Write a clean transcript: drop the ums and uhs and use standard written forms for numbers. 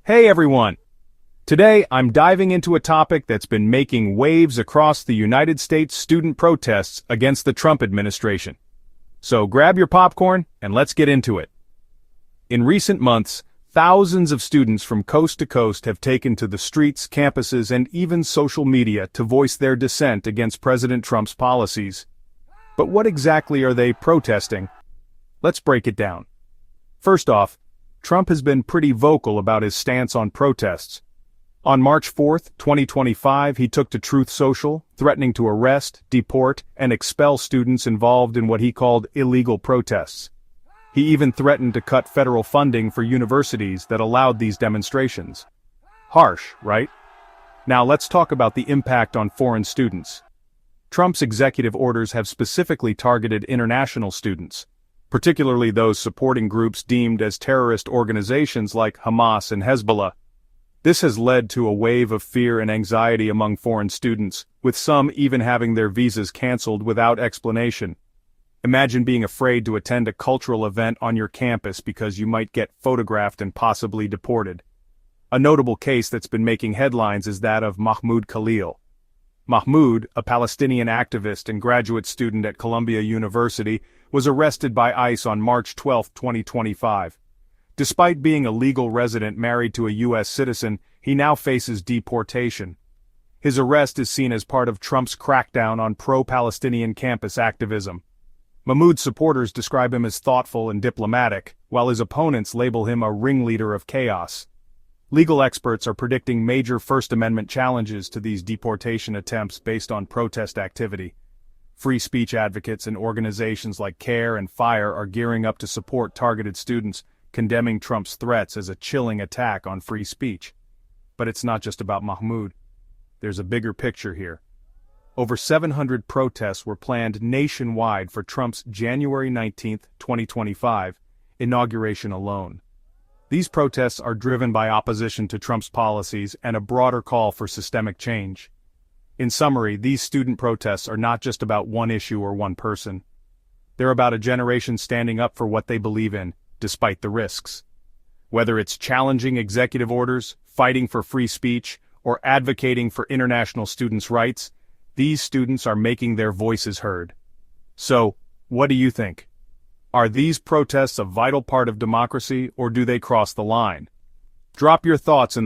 Hey everyone! Today I'm diving into a topic that's been making waves across the United States: student protests against the Trump administration. So grab your popcorn and let's get into it. In recent months, thousands of students from coast to coast have taken to the streets, campuses, and even social media to voice their dissent against President Trump's policies. But what exactly are they protesting? Let's break it down. First off, Trump has been pretty vocal about his stance on protests. On March 4, 2025, he took to Truth Social, threatening to arrest, deport, and expel students involved in what he called illegal protests. He even threatened to cut federal funding for universities that allowed these demonstrations. Harsh, right? Now let's talk about the impact on foreign students. Trump's executive orders have specifically targeted international students, particularly those supporting groups deemed as terrorist organizations like Hamas and Hezbollah. This has led to a wave of fear and anxiety among foreign students, with some even having their visas canceled without explanation. Imagine being afraid to attend a cultural event on your campus because you might get photographed and possibly deported. A notable case that's been making headlines is that of Mahmoud Khalil. Mahmoud, a Palestinian activist and graduate student at Columbia University, was arrested by ICE on March 12, 2025. Despite being a legal resident married to a U.S. citizen, he now faces deportation. His arrest is seen as part of Trump's crackdown on pro-Palestinian campus activism. Mahmoud's supporters describe him as thoughtful and diplomatic, while his opponents label him a ringleader of chaos. Legal experts are predicting major First Amendment challenges to these deportation attempts based on protest activity. Free speech advocates and organizations like CARE and FIRE are gearing up to support targeted students, condemning Trump's threats as a chilling attack on free speech. But it's not just about Mahmoud. There's a bigger picture here. Over 700 protests were planned nationwide for Trump's January 19, 2025, inauguration alone. These protests are driven by opposition to Trump's policies and a broader call for systemic change. In summary, these student protests are not just about one issue or one person. They're about a generation standing up for what they believe in, despite the risks. Whether it's challenging executive orders, fighting for free speech, or advocating for international students' rights, these students are making their voices heard. So, what do you think? Are these protests a vital part of democracy, or do they cross the line? Drop your thoughts in the